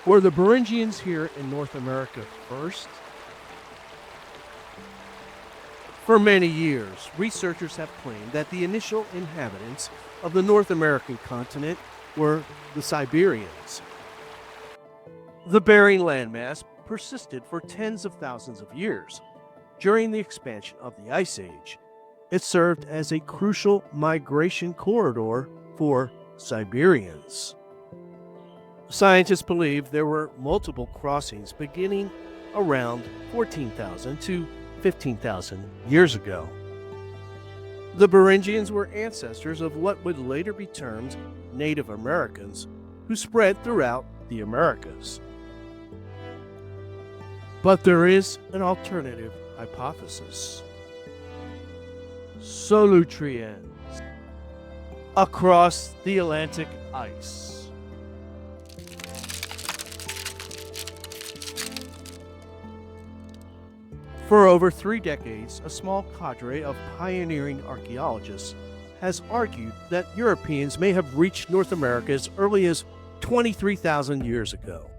Were the Beringians here in North America first? For many years, researchers have claimed that the initial inhabitants of the North American continent were the Siberians. The Bering landmass persisted for tens of thousands of years. During the expansion of the Ice Age, it served as a crucial migration corridor for Siberians. Scientists believe there were multiple crossings beginning around 14,000 to 15,000 years ago. The Beringians were ancestors of what would later be termed Native Americans, who spread throughout the Americas. But there is an alternative hypothesis. Solutreans across the Atlantic ice. For over 3 decades, a small cadre of pioneering archaeologists has argued that Europeans may have reached North America as early as 23,000 years ago.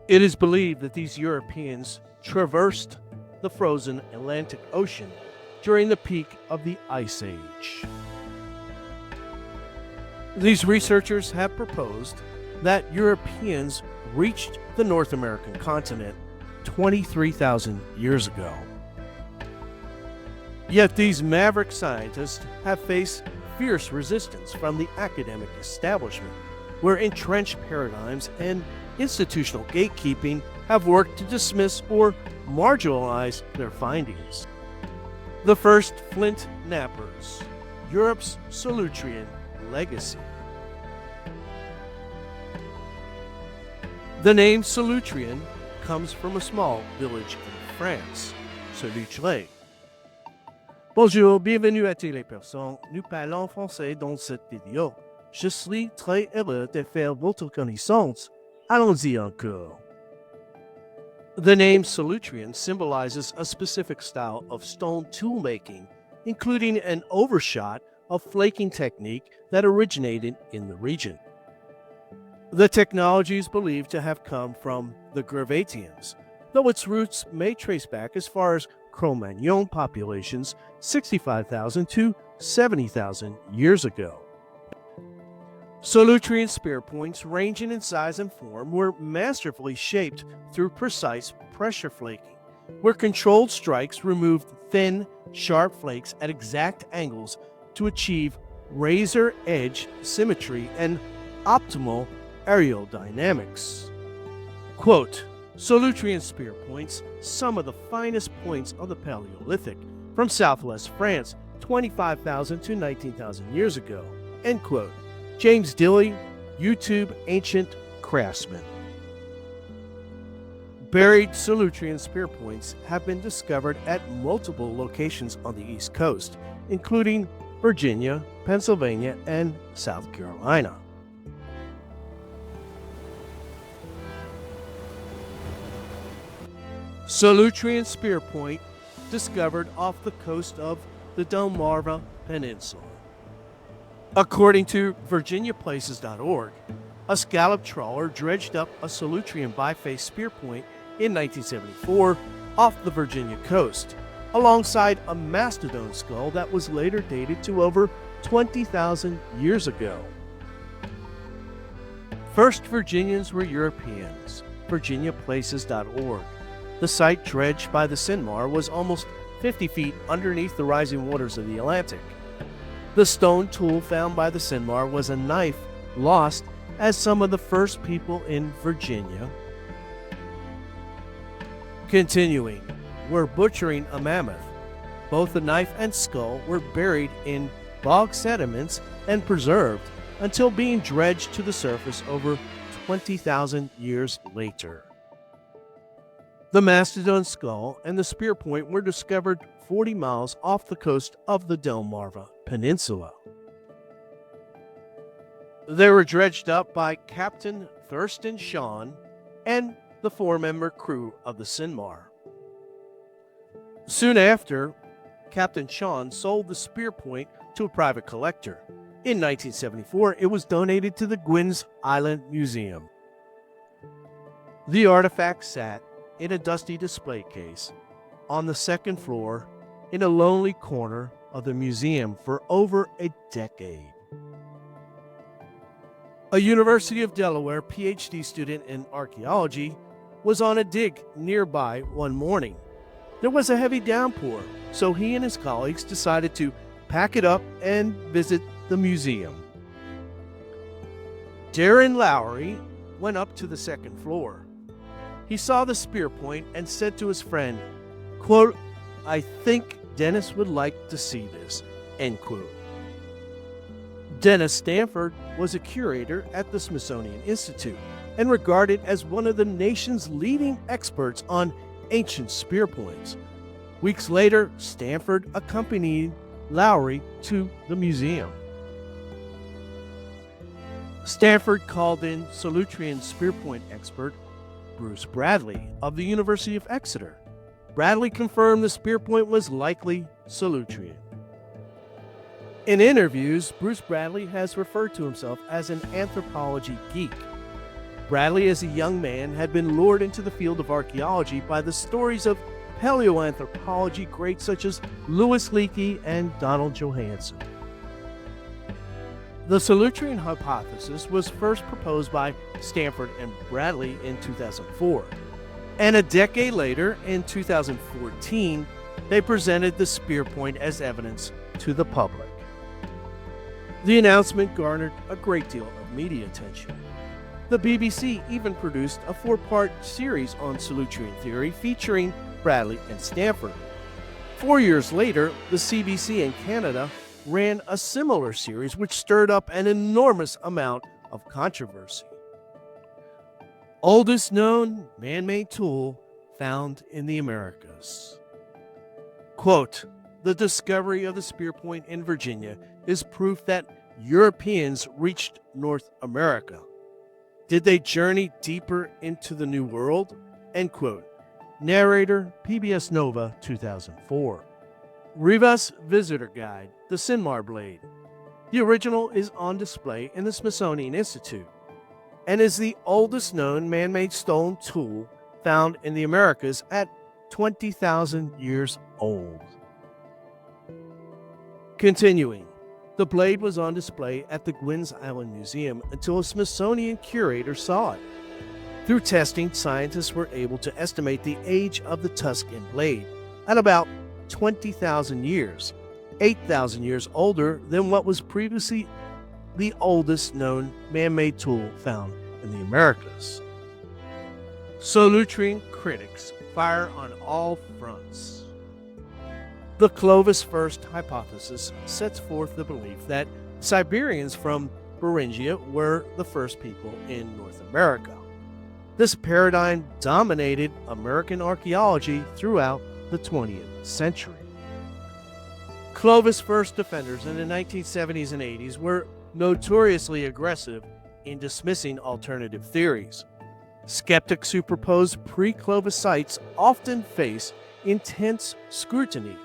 It is believed that these Europeans traversed the frozen Atlantic Ocean during the peak of the Ice Age. These researchers have proposed that Europeans reached the North American continent 23,000 years ago. Yet these maverick scientists have faced fierce resistance from the academic establishment, where entrenched paradigms and institutional gatekeeping have worked to dismiss or marginalize their findings. The first Flint Knappers, Europe's Solutrean legacy. The name Solutrean comes from a small village in France, Solutrean. Bonjour, bienvenue à Téléperson. Nous parlons français dans cette vidéo. Je suis très heureux de faire votre connaissance. Allons-y encore. The name Solutrean symbolizes a specific style of stone tool making, including an overshot of flaking technique that originated in the region. The technology is believed to have come from the Gravettians, though its roots may trace back as far as Cro-Magnon populations 65,000 to 70,000 years ago. Solutrean spearpoints, ranging in size and form, were masterfully shaped through precise pressure flaking, where controlled strikes removed thin, sharp flakes at exact angles to achieve razor-edge symmetry and optimal aerodynamics. Quote, Solutrean spearpoints, some of the finest points of the Paleolithic, from southwest France, 25,000 to 19,000 years ago. End quote. James Dilley, YouTube Ancient Craftsman. Buried Solutrean spearpoints have been discovered at multiple locations on the East Coast, including Virginia, Pennsylvania, and South Carolina. Solutrean spearpoint discovered off the coast of the Delmarva Peninsula. According to VirginiaPlaces.org, a scallop trawler dredged up a Solutrean biface spearpoint in 1974 off the Virginia coast, alongside a mastodon skull that was later dated to over 20,000 years ago. First Virginians were Europeans, VirginiaPlaces.org. The site dredged by the Cinmar was almost 50 feet underneath the rising waters of the Atlantic. The stone tool found by the Cinmar was a knife lost as some of the first people in Virginia, continuing, were butchering a mammoth. Both the knife and skull were buried in bog sediments and preserved until being dredged to the surface over 20,000 years later. The mastodon skull and the spearpoint were discovered 40 miles off the coast of the Delmarva Peninsula. They were dredged up by Captain Thurston Shawn and the 4-member crew of the Cinmar. Soon after, Captain Shawn sold the spearpoint to a private collector. In 1974, it was donated to the Gwyn's Island Museum. The artifact sat in a dusty display case on the second floor in a lonely corner of the museum for over a decade. A University of Delaware PhD student in archaeology was on a dig nearby one morning. There was a heavy downpour, so he and his colleagues decided to pack it up and visit the museum. Darrin Lowery went up to the second floor. He saw the spear point and said to his friend, quote, "I think Dennis would like to see this," end quote. Dennis Stanford was a curator at the Smithsonian Institute and regarded as one of the nation's leading experts on ancient spear points. Weeks later, Stanford accompanied Lowery to the museum. Stanford called in Solutrean Spearpoint expert Bruce Bradley of the University of Exeter. Bradley confirmed the spearpoint was likely Solutrean. In interviews, Bruce Bradley has referred to himself as an anthropology geek. Bradley, as a young man, had been lured into the field of archaeology by the stories of paleoanthropology greats such as Louis Leakey and Donald Johanson. The Solutrean hypothesis was first proposed by Stanford and Bradley in 2004, and a decade later, in 2014, they presented the spearpoint as evidence to the public. The announcement garnered a great deal of media attention. The BBC even produced a 4-part series on Solutrean theory featuring Bradley and Stanford. 4 years later, the CBC in Canada ran a similar series which stirred up an enormous amount of controversy. Oldest known man-made tool found in the Americas. Quote, "The discovery of the spearpoint in Virginia is proof that Europeans reached North America. Did they journey deeper into the New World?" End quote. Narrator, PBS Nova, 2004. Rivas Visitor Guide, the Cinmar Blade. The original is on display in the Smithsonian Institute and is the oldest known man-made stone tool found in the Americas at 20,000 years old. Continuing, the blade was on display at the Gwynns Island Museum until a Smithsonian curator saw it. Through testing, scientists were able to estimate the age of the tusk and blade at about 20,000 years, 8,000 years older than what was previously the oldest known man-made tool found in the Americas. Solutrean critics fire on all fronts. The Clovis-First hypothesis sets forth the belief that Siberians from Beringia were the first people in North America. This paradigm dominated American archaeology throughout the 20th century. Clovis-First defenders in the 1970s and 80s were notoriously aggressive in dismissing alternative theories. Skeptics who propose pre-Clovis sites often face intense scrutiny,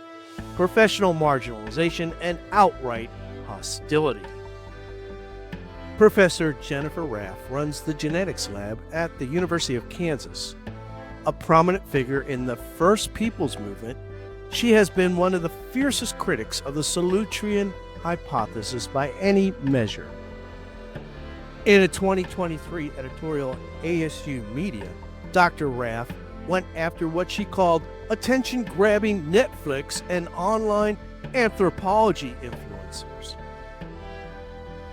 professional marginalization, and outright hostility. Professor Jennifer Raff runs the genetics lab at the University of Kansas. A prominent figure in the First Peoples movement, she has been one of the fiercest critics of the Solutrean hypothesis by any measure. In a 2023 editorial ASU Media, Dr. Raff went after what she called attention-grabbing Netflix and online anthropology influencers.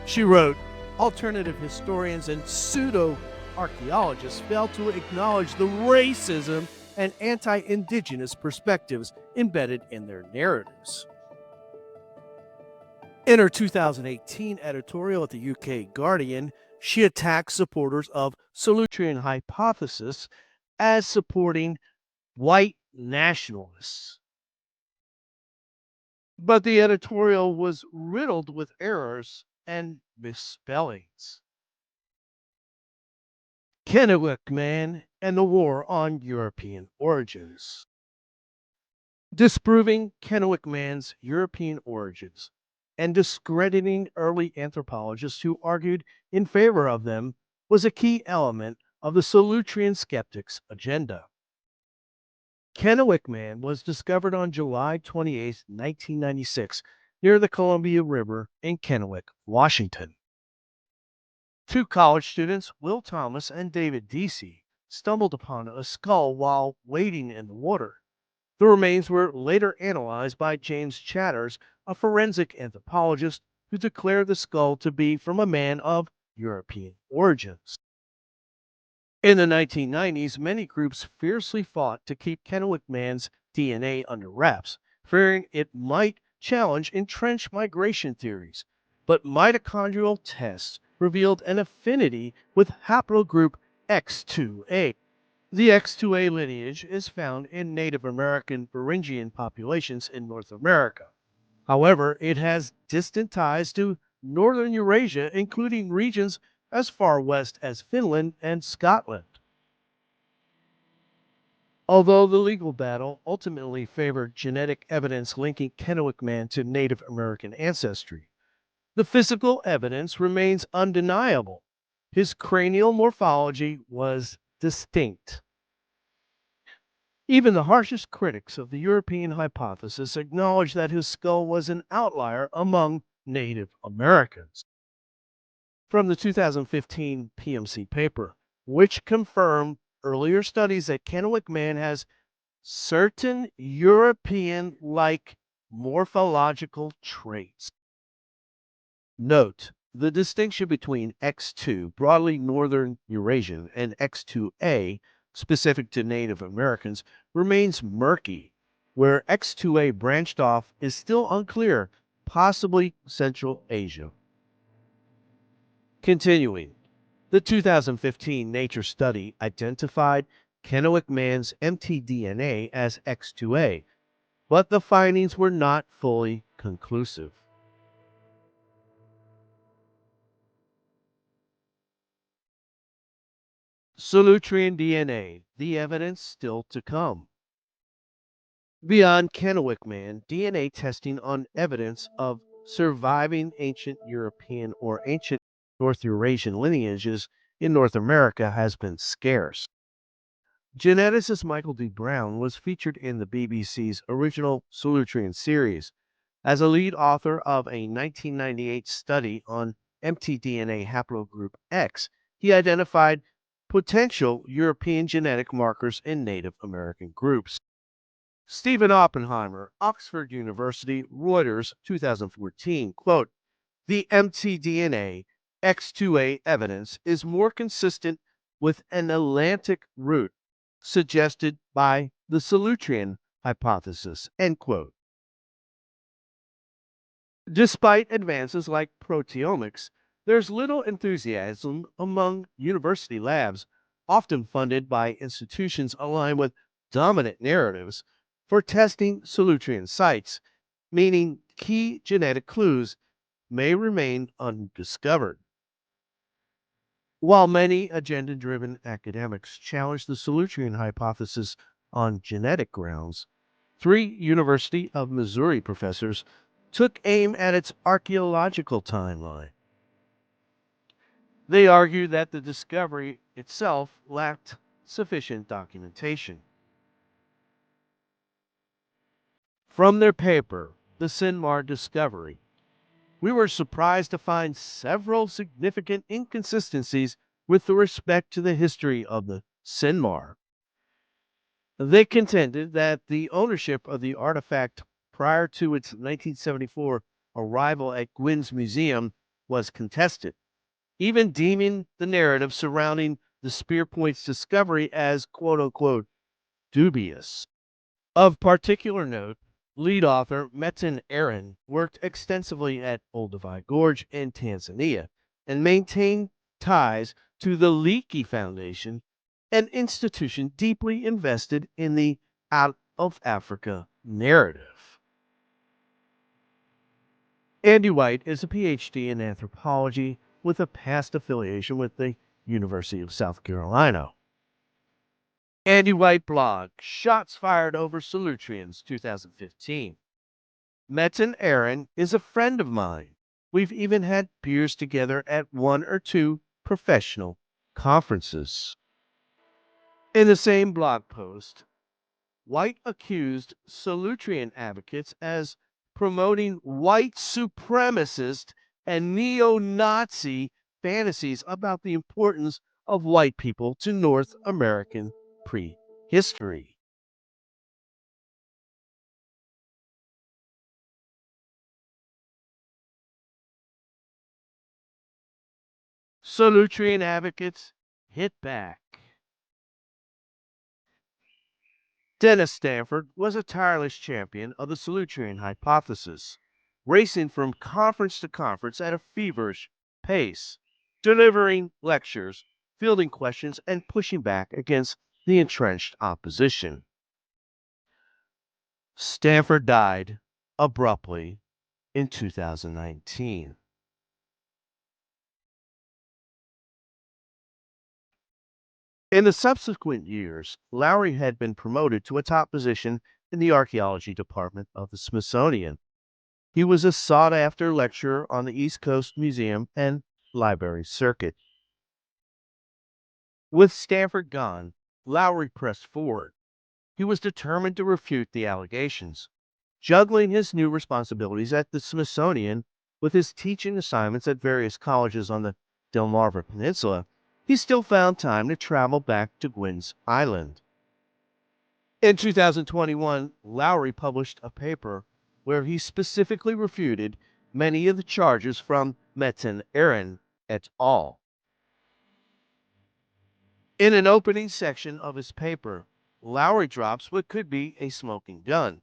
She wrote, "Alternative historians and pseudo-archaeologists fail to acknowledge the racism and anti-indigenous perspectives embedded in their narratives." In her 2018 editorial at the UK Guardian, she attacked supporters of Solutrean hypothesis as supporting white nationalists. But the editorial was riddled with errors and misspellings. Kennewick Man and the War on European Origins. Disproving Kennewick Man's European origins and discrediting early anthropologists who argued in favor of them was a key element of the Solutrean skeptics' agenda. Kennewick Man was discovered on July 28, 1996, near the Columbia River in Kennewick, Washington. Two college students, Will Thomas and David Deasy, stumbled upon a skull while wading in the water. The remains were later analyzed by James Chatters, a forensic anthropologist, who declared the skull to be from a man of European origins. In the 1990s, many groups fiercely fought to keep Kennewick Man's DNA under wraps, fearing it might challenge entrenched migration theories. But mitochondrial tests revealed an affinity with haplogroup X2A. The X2A lineage is found in Native American Beringian populations in North America. However, it has distant ties to northern Eurasia, including regions as far west as Finland and Scotland. Although the legal battle ultimately favored genetic evidence linking Kennewick Man to Native American ancestry, the physical evidence remains undeniable. His cranial morphology was distinct. Even the harshest critics of the European hypothesis acknowledge that his skull was an outlier among Native Americans. From the 2015 PMC paper, which confirmed earlier studies that Kennewick Man has certain European-like morphological traits. Note, the distinction between X2, broadly Northern Eurasian, and X2A, specific to Native Americans, remains murky. Where X2A branched off is still unclear, possibly Central Asia. Continuing, the 2015 Nature study identified Kennewick Man's mtDNA as X2A, but the findings were not fully conclusive. Solutrean DNA, the evidence still to come. Beyond Kennewick Man, DNA testing on evidence of surviving ancient European or ancient North Eurasian lineages in North America has been scarce. Geneticist Michael D. Brown was featured in the BBC's original Solutrean series as a lead author of a 1998 study on mtDNA haplogroup X. He identified potential European genetic markers in Native American groups. Stephen Oppenheimer, Oxford University, Reuters, 2014, quote, "The mtDNA X2A evidence is more consistent with an Atlantic route suggested by the Solutrean hypothesis," end quote. Despite advances like proteomics, there's little enthusiasm among university labs, often funded by institutions aligned with dominant narratives, for testing Solutrean sites, meaning key genetic clues may remain undiscovered. While many agenda driven academics challenge the Solutrean hypothesis on genetic grounds, three University of Missouri professors took aim at its archaeological timeline. They argued that the discovery itself lacked sufficient documentation. From their paper, The Cinmar Discovery, we were surprised to find several significant inconsistencies with respect to the history of the Cinmar. They contended that the ownership of the artifact prior to its 1974 arrival at Gwynn's Museum was contested, even deeming the narrative surrounding the Spearpoints discovery as quote unquote dubious. Of particular note, lead author Metin Aaron worked extensively at Olduvai Gorge in Tanzania and maintained ties to the Leakey Foundation, an institution deeply invested in the out of Africa narrative. Andy White is a PhD in anthropology with a past affiliation with the University of South Carolina. Andy White blog, Shots Fired Over Solutreans, 2015. Metin Aaron is a friend of mine. We've even had beers together at one or two professional conferences. In the same blog post, White accused Solutrean advocates as promoting white supremacist and neo-Nazi fantasies about the importance of white people to North American prehistory. Solutrean advocates hit back. Dennis Stanford was a tireless champion of the Solutrean hypothesis, racing from conference to conference at a feverish pace, delivering lectures, fielding questions, and pushing back against the entrenched opposition. Stanford died abruptly in 2019. In the subsequent years, Lowery had been promoted to a top position in the archaeology department of the Smithsonian. He was a sought after lecturer on the East Coast Museum and Library circuit. With Stanford gone, Lowery pressed forward. He was determined to refute the allegations. Juggling his new responsibilities at the Smithsonian with his teaching assignments at various colleges on the Delmarva Peninsula, he still found time to travel back to Gwynn's Island. In 2021, Lowery published a paper where he specifically refuted many of the charges from Metin Aaron et al. In an opening section of his paper, Lowery drops what could be a smoking gun.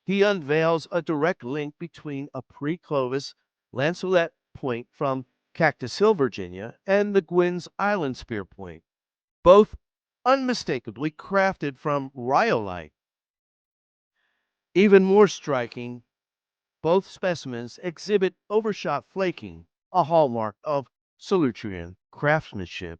He unveils a direct link between a pre-Clovis lanceolate point from Cactus Hill, Virginia, and the Gwynn's Island spear point, both unmistakably crafted from rhyolite. Even more striking, both specimens exhibit overshot flaking, a hallmark of Solutrean craftsmanship.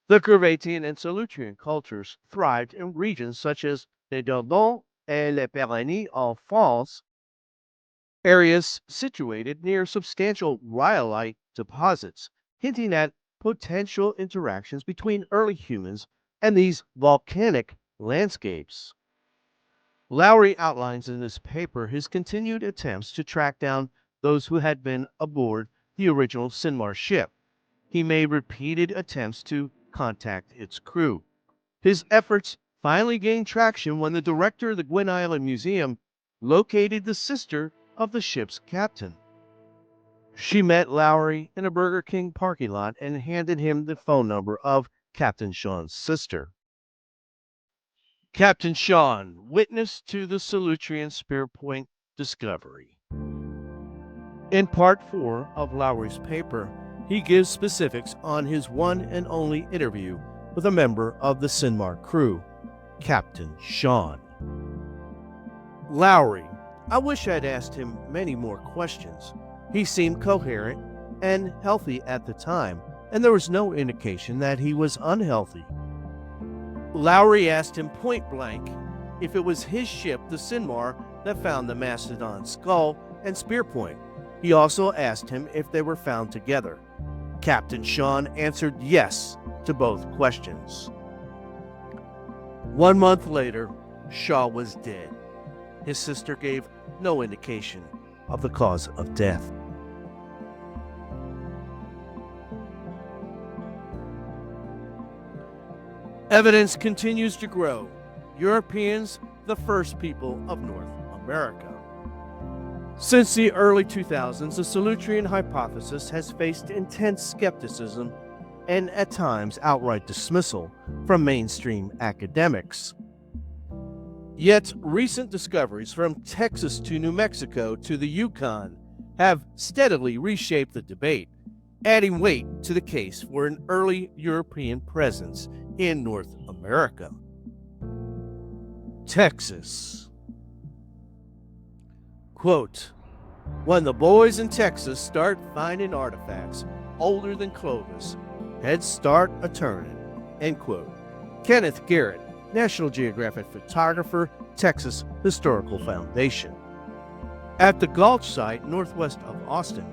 The Curvatian and Solutrean cultures thrived in regions such as les Dordogne and les Pyrénées en France, areas situated near substantial rhyolite deposits, hinting at potential interactions between early humans and these volcanic landscapes. Lowery outlines in this paper his continued attempts to track down those who had been aboard the original Cinmar ship. He made repeated attempts to contact its crew. His efforts finally gained traction when the director of the Gwyn Island Museum located the sister of the ship's captain. She met Lowery in a Burger King parking lot and handed him the phone number of Captain Sean's sister. Captain Sean, witness to the Solutrean Spearpoint discovery. In part 4 of Lowery's paper, he gives specifics on his one and only interview with a member of the Cinmar crew, Captain Sean. Lowery, I wish I'd asked him many more questions. He seemed coherent and healthy at the time, and there was no indication that he was unhealthy. Lowery asked him point blank if it was his ship, the Cinmar, that found the mastodon skull and spear point. He also asked him if they were found together. Captain Sean answered yes to both questions. 1 month later, Shaw was dead. His sister gave no indication of the cause of death. Evidence continues to grow. Europeans, the first people of North America. Since the early 2000s, the Solutrean hypothesis has faced intense skepticism and at times outright dismissal from mainstream academics. Yet recent discoveries from Texas to New Mexico to the Yukon have steadily reshaped the debate, adding weight to the case for an early European presence in North America. Texas. Quote, when the boys in Texas start finding artifacts older than Clovis, heads start a-turning. End quote. Kenneth Garrett, National Geographic photographer, Texas Historical Foundation. At the Gulch site northwest of Austin,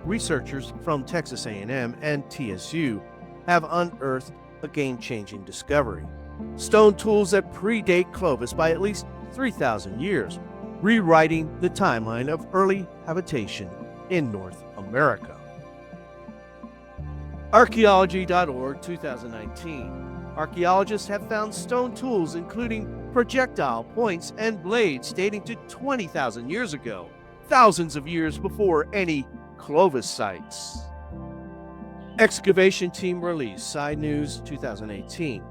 researchers from Texas A&M and TSU have unearthed a game-changing discovery. stone tools that predate Clovis by at least 3,000 years, rewriting the timeline of early habitation in North America. Archaeology.org 2019. Archaeologists have found stone tools including projectile points and blades dating to 20,000 years ago, thousands of years before any Clovis sites. Excavation team release, Side News 2018.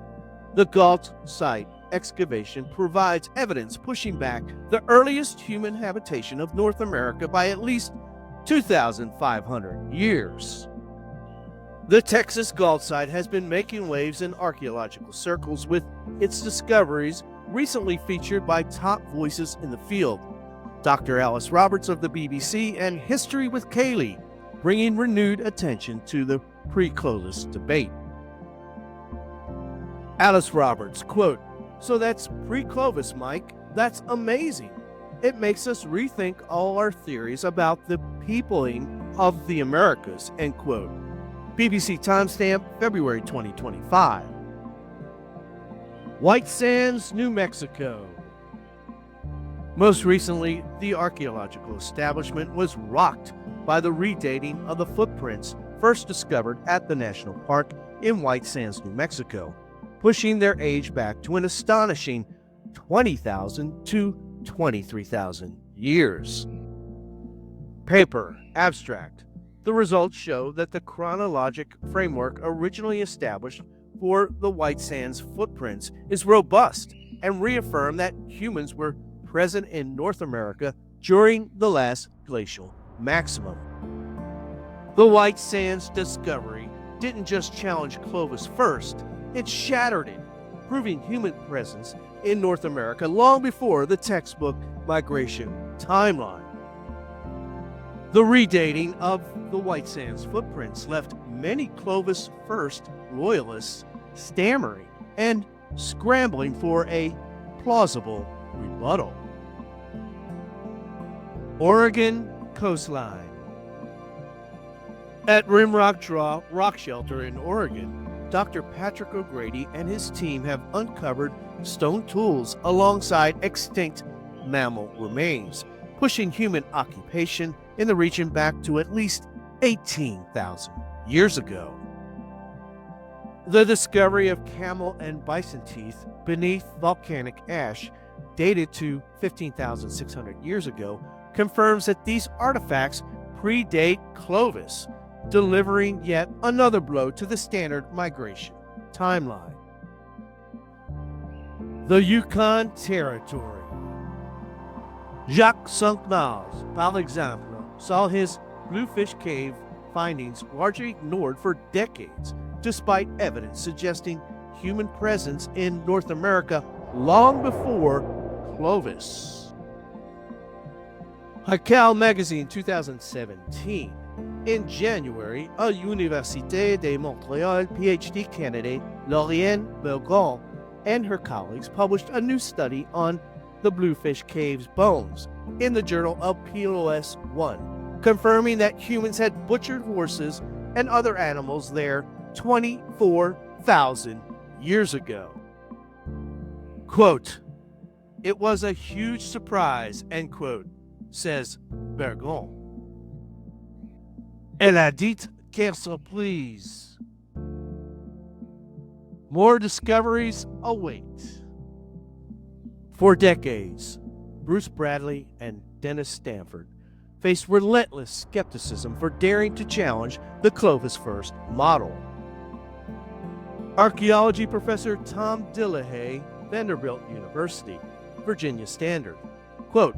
The Gault site excavation provides evidence pushing back the earliest human habitation of North America by at least 2,500 years. The Texas Gault site has been making waves in archaeological circles with its discoveries recently featured by top voices in the field. Dr. Alice Roberts of the BBC and History with Kaylee, bringing renewed attention to the pre-clovis debate. Alice Roberts, quote, "So that's pre-clovis, Mike. That's amazing. It makes us rethink all our theories about the peopling of the Americas," end quote. BBC timestamp, February 2025. White Sands, New Mexico. Most recently, the archaeological establishment was rocked by the redating of the footprints first discovered at the national park in White Sands, New Mexico, pushing their age back to an astonishing 20,000 to 23,000 years. Paper, abstract. The results show that the chronologic framework originally established for the White Sands footprints is robust and reaffirm that humans were present in North America during the last glacial maximum. The White Sands discovery didn't just challenge Clovis-First, it shattered it, proving human presence in North America long before the textbook migration timeline. The redating of the White Sands footprints left many Clovis-First loyalists stammering and scrambling for a plausible rebuttal. Oregon coastline. At Rimrock Draw Rock Shelter in Oregon, Dr. Patrick O'Grady and his team have uncovered stone tools alongside extinct mammal remains, pushing human occupation in the region back to at least 18,000 years ago. The discovery of camel and bison teeth beneath volcanic ash, dated to 15,600 years ago, confirms that these artifacts predate Clovis, delivering yet another blow to the standard migration timeline. The Yukon Territory. Jacques Cinmar, par exemple, saw his Bluefish Cave findings largely ignored for decades, despite evidence suggesting human presence in North America long before Clovis. Hackal Magazine 2017. In January, a Université de Montréal PhD candidate, Lauriane Belgon, and her colleagues published a new study on the Bluefish Cave's bones in the journal of PLOS 1, confirming that humans had butchered horses and other animals there 24,000 years ago. Quote, "It was a huge surprise," end quote, says Bergon. Elle a dit quelle surprise. More discoveries await. For decades, Bruce Bradley and Dennis Stanford faced relentless skepticism for daring to challenge the Clovis-First model. Archaeology professor Tom Dillehay, Vanderbilt University, Virginia Standard, quote,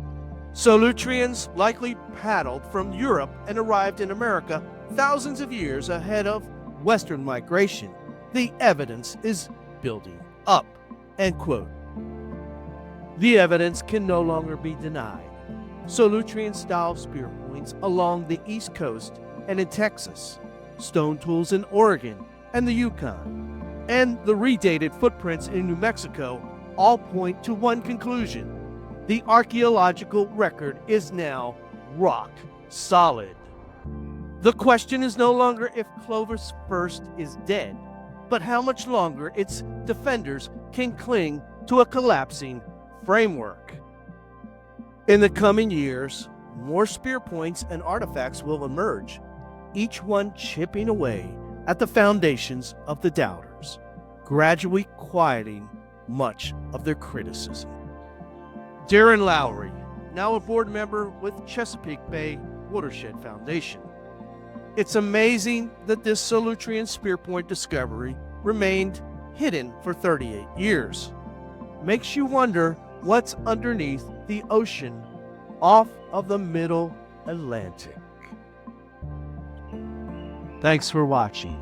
"Solutreans likely paddled from Europe and arrived in America thousands of years ahead of Western migration. The evidence is building up," end quote. The evidence can no longer be denied. Solutrean-style spearpoints along the East Coast and in Texas, stone tools in Oregon and the Yukon, and the redated footprints in New Mexico all point to one conclusion: the archaeological record is now rock solid. The question is no longer if Clovis-First is dead, but how much longer its defenders can cling to a collapsing framework. In the coming years, more spear points and artifacts will emerge, each one chipping away at the foundations of the doubters, gradually quieting much of their criticism. Darrin Lowery, now a board member with Chesapeake Bay Watershed Foundation. It's amazing that this Solutrean spearpoint discovery remained hidden for 38 years. Makes you wonder what's underneath the ocean off of the Middle Atlantic. Thanks for watching.